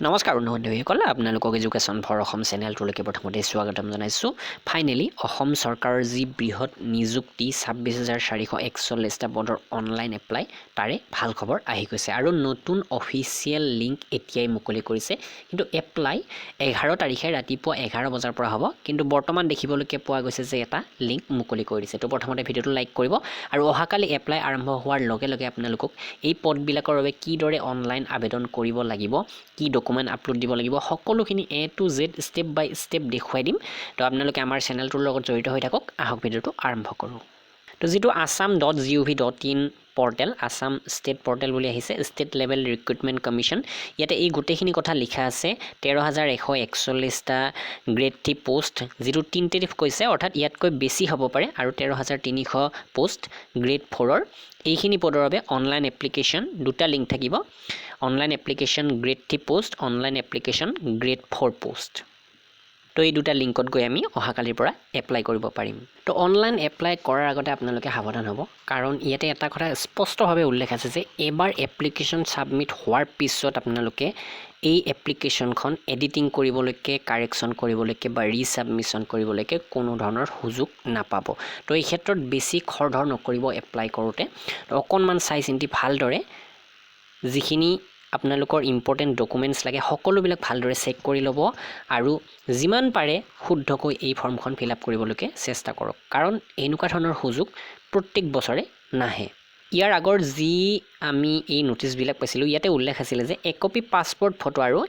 নমস্কাৰ বন্ধুসকল আপোনালোকক এডুকেশ্যন ফৰ অসম চেনেলটোলৈকে প্ৰথমতে স্বাগতম জনাইছোঁ ফাইনেলি অসম চৰকাৰৰ যি বৃহৎ নিযুক্তি ২৬,৪৪১টা পদৰ অনলাইন এপ্লাই তাৰে ভাল খবৰ আহি গৈছে আৰু নতুন অফিচিয়েল লিংক এতিয়াই মুকলি কৰিছে কিন্তু এপ্লাই 11 তাৰিখে ৰাতিপুৱা 11 বজাৰ পৰা হ'ব কিন্তু বৰ্তমান দেখিবলৈকে পোৱা গৈছে যে এটা লিংক মুকলি কৰি দিছে তো প্ৰথমতে ভিডিঅ'টো লাইক কৰিব আৰু অহাকালি এপ্লাই আৰম্ভ হোৱাৰ লগে লগে আপোনালোকক এই পদবিলাকৰ বাবে কিদৰে অনলাইন আবেদন কৰিব লাগিব কি ডকুমেণ্ট আপলোড দিব লাগিব সকলোখিনি A to Z step by step দেখুৱাই দিম তো আপোনালোকে আমাৰ চেনেলটোৰ লগত জড়িত হৈ থাকক আহক ভিডিঅ'টো আৰম্ভ কৰোঁ তো যেটো assam.gov.in portal Assam state portal বুলি আহিছে ষ্টেট লেভেল ৰিক্ৰুটমেণ্ট কমিশ্যন ইয়াতে এই গোটেইখিনি কথা লিখা আছে 13,141টা গ্ৰেড 3 পোষ্ট যেটো টেন্টেটিভ কৈছে অৰ্থাৎ ইয়াতকৈ বেছি হ'ব পাৰে আৰু 13,300 পোষ্ট গ্ৰেড 4ৰ এইখিনি পদৰ বাবে অনলাইন এপ্লিকেশ্যন দুটা লিংক থাকিব online application grade 3 post online application grade 4 post তো এই দুটা লিংকত গৈ আমি অহাকালিৰ পৰা এপ্লাই কৰিব পাৰিম তো অনলাইন এপ্লাই কৰাৰ আগতে আপোনালোকে সাৱধান হ'ব কাৰণ ইয়াতে এটা কথা স্পষ্টভাৱে উল্লেখ আছে যে এবাৰ এপ্লিকেশ্যন সাবমিট হোৱাৰ পিছত আপোনালোকে এই এপ্লিকেশ্যনখন এডিটিং কৰিবলৈকে কাৰেকশ্যন কৰিবলৈকে বা ৰিসাবমিশন কৰিবলৈকে কোনো ধৰণৰ সুযোগ নাপাব তো এই ক্ষেত্ৰত বেছি খৰধৰ নকৰিব এপ্লাই কৰোতে তো অকণমান চাই চিন্তি ভালদৰে যিখিনি আপোনালোকৰ ইম্পৰ্টেন্ট ডকুমেন্টস লাগে সকলোবিলাক ভালদৰে চেক কৰি ল'ব আৰু যিমান পাৰে শুদ্ধকৈ এই ফৰ্মখন ফিল আপ কৰিবলৈকে চেষ্টা কৰক কাৰণ এনেকুৱা ধৰণৰ সুযোগ প্ৰত্যেক বছৰে নাহে ইয়াৰ আগৰ যি আমি এই নোটিছবিলাক পাইছিলোঁ ইয়াতে উল্লেখ আছিল যে এক কপি পাছপোৰ্ট ফটো আৰু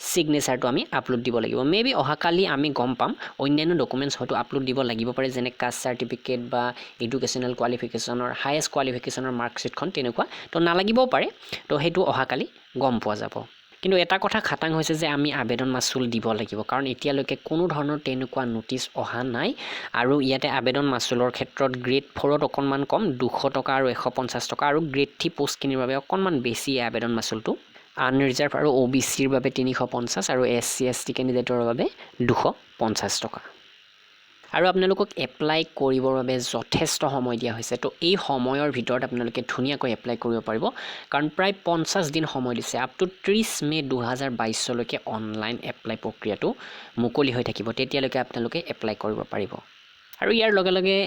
সিগনেচাৰটো আমি আপলোড দিব লাগিব মেবি অহাকালি আমি গম পাম অন্যান্য ডকুমেন্টস হয়তো আপলোড দিব লাগিব পাৰে যেনে কাষ্ট সাৰ্টিফিকেট বা এডুকেশ্যনাল কোৱালিফিকেশ্যনৰ হাইয়েষ্ট কোৱালিফিকেশ্যনৰ মাৰ্কশিটখন তেনেকুৱা তো নালাগিবও পাৰে তো হেতু অহাকালি গম পোৱা যাব কিন্তু এটা কথা খাটাং হৈছে যে আমি আবেদন মাচুল দিব লাগিব কাৰণ এতিয়ালৈকে কোনো ধৰণৰ তেনেকুৱা নোটিছ অহা নাই আৰু ইয়াতে আবেদন মাচুলৰ ক্ষেত্ৰত গ্ৰেড 4ত অকণমান কম 200 টকা আৰু 150 টকা আৰু গ্ৰেড 3 পোষ্টখিনিৰ বাবে অকণমান বেছি আবেদন মাচুলটো আনৰিজাৰ্ভ আৰু OBCৰ বাবে 350 আৰু SC ST কেণ্ডিডেটৰ বাবে 250 টকা আৰু আপোনালোকক এপ্লাই কৰিবৰ বাবে যথেষ্ট সময় দিয়া হৈছে তো এই সময়ৰ ভিতৰত আপোনালোকে ধুনীয়াকৈ এপ্লাই কৰিব পাৰিব কাৰণ প্ৰায় 50 দিন সময় দিছে আপ টু 30 মে 2022 লৈকে অনলাইন এপ্লাই প্ৰক্ৰিয়াটো মুকলি হৈ থাকিব তেতিয়ালৈকে আপোনালোকে এপ্লাই কৰিব পাৰিব আৰু ইয়াৰ লগে লগে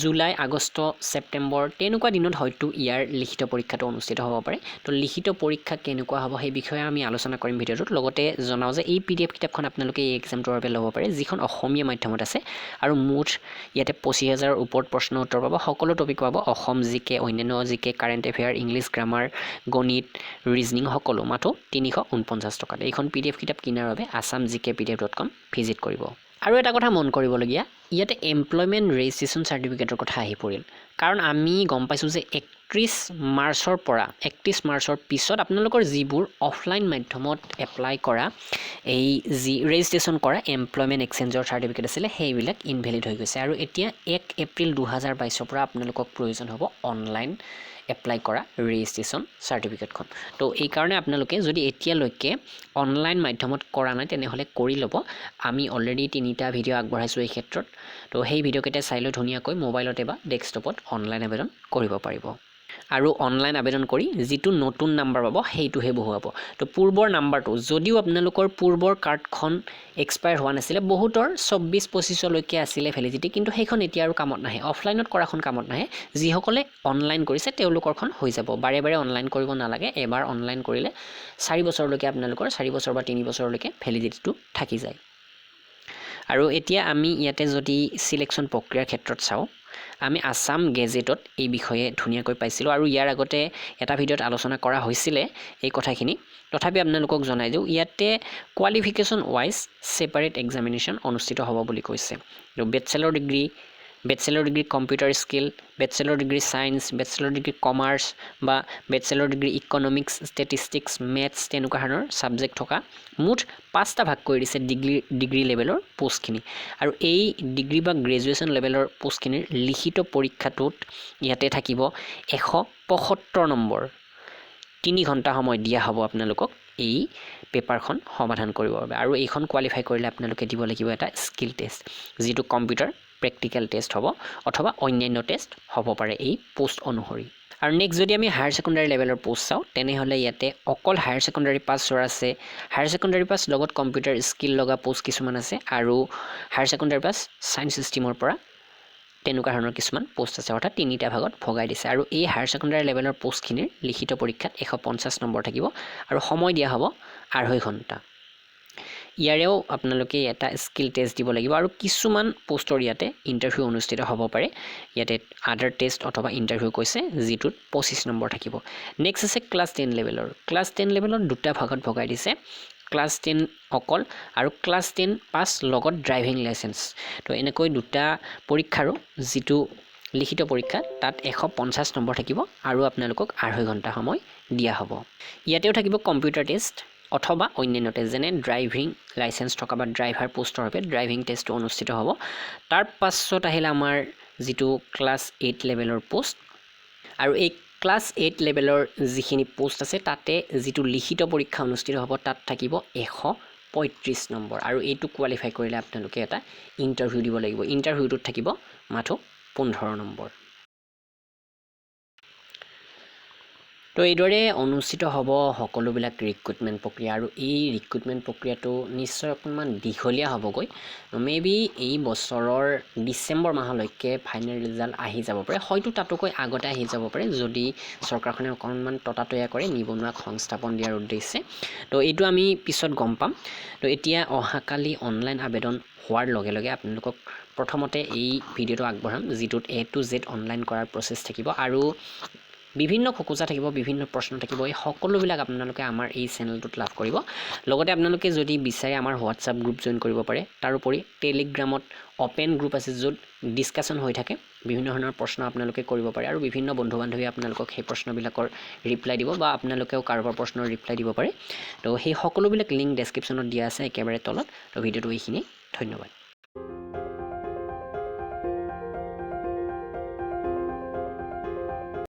জুলাই আগষ্ট সেপ্টেম্বৰ তেনেকুৱা দিনত হয়তো ইয়াৰ লিখিত পৰীক্ষাটো অনুষ্ঠিত হ'ব পাৰে তো লিখিত পৰীক্ষা কেনেকুৱা হ'ব সেই বিষয়ে আমি আলোচনা কৰিম ভিডিঅ'টোত লগতে জনাও যে এই PDF কিতাপখন আপোনালোকে এই এক্সামটোৰ বাবে ল'ব পাৰে যিখন অসমীয়া মাধ্যমত আছে আৰু মুঠ ইয়াতে 25,000ৰ ওপৰত প্ৰশ্ন উত্তৰ পাব সকলো টপিক পাব অসম জিকে অন্যান্য জিকে কাৰেণ্ট এফেয়াৰ ইংলিছ গ্ৰামাৰ গণিত ৰিজনিং সকলো মাত্ৰ 349 টকাত এইখন PDF কিতাপ কিনাৰ বাবে assamgkpdf.com ভিজিট কৰিব আৰু এটা কথা মন কৰিবলগীয়া ইয়াতে এমপ্লয়মেন্ট ৰেজিষ্ট্ৰেচন সাৰ্টিফিকেটৰ কথা আহি পৰিল কাৰণ আমি গম পাইছো যে 31 মাৰ্চৰ পৰা 31 মাৰ্চৰ পিছত আপোনালোকৰ যিবোৰ অফলাইন মাধ্যমত এপ্লাই কৰা এই যি ৰেজিষ্ট্ৰেচন কৰা এমপ্লয়মেন্ট এক্সচেঞ্জৰ সাৰ্টিফিকেট আছিল সেইবিলাক ইনভ্যালিড হৈ গৈছে আৰু এতিয়া 1 এপ্ৰিল 2022 পৰা আপোনালোকক প্ৰয়োজন হ'ব অনলাইন এপ্লাই কৰা ৰেজিষ্ট্ৰেচন সাৰ্টিফিকেটখন তো এই কাৰণে আপোনালোকে যদি এতিয়ালৈকে অনলাইন মাধ্যমত কৰা নাই তেনেহলে কৰি ল'ব আমি অলৰেডি 3টা ভিডিঅ' আগবঢ়াইছো এই ক্ষেত্ৰত তো সেই ভিডিঅ'কেইটা চাই লৈ ধুনীয়াকৈ মোবাইলতে বা ডেস্কটপত অনলাইন আবেদন কৰিব পাৰিব আৰু অনলাইন আবেদন কৰি যেটো নতুন নাম্বাৰ পাব হেইটোহে বহুৱাব তো পূৰ্বৰ নাম্বাৰটো যদিও আপোনালোকৰ পূৰ্বৰ কাৰ্ডখন এক্সপায়াৰ হোৱা নাছিল বহুতৰ 24-25 লৈকে আছিল ভ্যালিডিটি কিন্তু সেইখন এতিয়া আৰু কামত নাহে অফলাইনত কৰাখন কামত নাহে যিসকলে অনলাইন কৰিছে তেওঁলোকৰখন হৈ যাব বাৰে বাৰে অনলাইন কৰিব নালাগে এবাৰ অনলাইন কৰিলে 4 বছৰলৈকে আপোনালোকৰ 4 বছৰ বা 3 বছৰলৈকে ভ্যালিডিটিটো থাকি যায় আৰু এতিয়া আমি ইয়াতে যদি সিলেকশন প্ৰক্ৰিয়াৰ ক্ষেত্ৰত চাও আমি আসাম গেজেটত এই বিষয়ে ধুনীয়াকৈ পাইছিলো আৰু ইয়াৰ আগতে এটা ভিডিঅ'ত আলোচনা কৰা হৈছিল এই কথাখিনি তথাপি আপোনালোকক জনাই দিও ইয়াতে কোৱালিফিকেশ্যন ওয়াইজ সেপাৰেট এক্সামিনেশ্যন অনুষ্ঠিত হ'ব বুলি কৈছে তো bachelor degree computer skill bachelor degree science bachelor degree commerce বা bachelor degree economics statistics maths তেনেকুৱা ধৰণৰ সাবজেক্ট থকা মুঠ 5টা ভাগ কৰি দিছে ডিগ্ৰী লেভেলৰ পোষ্টখিনি আৰু এই ডিগ্ৰী বা গ্ৰেজুৱেচন লেভেলৰ পোষ্টখিনিৰ লিখিত পৰীক্ষাটোত ইয়াতে থাকিব 175 নম্বৰ 3 ঘণ্টা সময় দিয়া হ'ব আপোনালোকক এই পেপাৰখন সমাধান কৰিবৰ বাবে আৰু এইখন কোৱালিফাই কৰিলে আপোনালোকে দিব লাগিব এটা স্কিল টেষ্ট যেটো কম্পিউটাৰ প্ৰেক্টিকেল টেষ্ট হ'ব অথবা অন্যান্য টেষ্ট হ'ব পাৰে এই পোষ্ট অনুসৰি আৰু নেক্সট যদি আমি হায়াৰ সেকেন্ডাৰী লেভেলৰ পোষ্ট চাওঁ তেনেহ'লে ইয়াতে অকল হায়াৰ সেকেন্ডাৰী পাছৰ আছে হায়াৰ সেকেন্ডাৰী পাছ লগত কম্পিউটাৰ স্কিল লগা পোষ্ট কিছুমান আছে আৰু হায়াৰ সেকেন্ডাৰী পাছ সায়েন্স ষ্ট্ৰীমৰ পৰা তেনেকুৱা ধৰণৰ কিছুমান পোষ্ট আছে অৰ্থাৎ তিনিটা ভাগত ভগাই দিছে আৰু এই হায়াৰ সেকেন্ডাৰী লেভেলৰ পোষ্টখিনিৰ লিখিত পৰীক্ষাত 150 নম্বৰ থাকিব আৰু সময় দিয়া হ'ব 2.5 ঘণ্টা ইয়াৰেও আপোনালোকে এটা স্কিল টেষ্ট দিব লাগিব আৰু কিছুমান পোষ্টৰ ইয়াতে ইন্টাৰভিউ অনুষ্ঠিত হ'ব পাৰে ইয়াতে আদাৰ টেষ্ট অথবা ইন্টাৰভিউ কৈছে যিটোত 25 নম্বৰ থাকিব নেক্সট আছে ক্লাছ 10 লেভেলৰ ক্লাছ 10 লেভেলৰ দুটা ভাগত ভগাই দিছে ক্লাছ 10 অকল আৰু ক্লাছ 10 পাছ লগত ড্ৰাইভিং লাইসেন্স তো এনেকৈ দুটা পৰীক্ষাৰো যিটো লিখিত পৰীক্ষা তাত 150 নম্বৰ থাকিব আৰু আপোনালোকক 2.5 ঘণ্টা সময় দিয়া হ'ব ইয়াতেও থাকিব কম্পিউটাৰ টেষ্ট অথবা অন্যান্য টেষ্ট যেনে ড্ৰাইভিং লাইসেন্স থকা বা ড্ৰাইভাৰ পোষ্টৰ বাবে ড্ৰাইভিং টেষ্ট অনুষ্ঠিত হ'ব তাৰ পাছত আহিলে আমাৰ যিটো ক্লাছ 8 লেভেলৰ পোষ্ট আৰু এই ক্লাছ 8 লেভেলৰ যিখিনি পোষ্ট আছে তাতে যিটো লিখিত পৰীক্ষা অনুষ্ঠিত হ'ব তাত থাকিব 135 নম্বৰ আৰু এইটো কোৱালিফাই কৰিলে আপোনালোকে এটা ইন্টাৰভিউ দিব লাগিব ইন্টাৰভিউটোত থাকিব মাত্ৰ 15 নম্বৰ তো এইদৰে অনুষ্ঠিত হ'ব সকলোবিলাক ৰিক্ৰুটমেন্ট প্ৰক্ৰিয়া আৰু এই ৰিক্ৰুটমেন্ট প্ৰক্ৰিয়াটো নিশ্চয় অকণমান দীঘলীয়া হ'বগৈ মেবি এই বছৰৰ ডিসেম্বৰ মাহলৈকে ফাইনেল ৰিজাল্ট আহি যাব পাৰে হয়তো তাতকৈ আগতে আহি যাব পাৰে যদি চৰকাৰখনে অকণমান ততাতৈয়া কৰে নিবনুৱাক সংস্থাপন দিয়াৰ উদ্দেশ্যে তো এইটো আমি পিছত গম পাম তো এতিয়া অহাকালি অনলাইন আবেদন হোৱাৰ লগে লগে আপোনালোকক প্ৰথমতে এই ভিডিঅ'টো আগবঢ়াম যিটোত A to Z অনলাইন কৰাৰ প্ৰচেছ থাকিব আৰু বিভিন্ন খোকোজা থাকিব বিভিন্ন প্ৰশ্ন থাকিব এই সকলোবিলাক আপোনালোকে আমাৰ এই চেনেলটোত লাভ কৰিব লগতে আপোনালোকে যদি বিচাৰে আমাৰ হোৱাটছআপ গ্ৰুপ জয়েন কৰিব পাৰে তাৰোপৰি টেলিগ্ৰামত ওপেন গ্ৰুপ আছে য'ত ডিসকাশন হৈ থাকে বিভিন্ন ধৰণৰ প্ৰশ্ন আপোনালোকে কৰিব পাৰে আৰু বিভিন্ন বন্ধু বান্ধৱী আপোনালোকক সেই প্ৰশ্নবিলাকৰ ৰিপ্লাই দিব বা আপোনালোকেও কাৰোবাৰ প্ৰশ্নৰ ৰিপ্লাই দিব পাৰে তো সেই সকলোবিলাক লিংক ডেসক্ৰিপচনত দিয়া আছে একেবাৰে তলত তো ভিডিঅ'টো এইখিনি ধন্যবাদ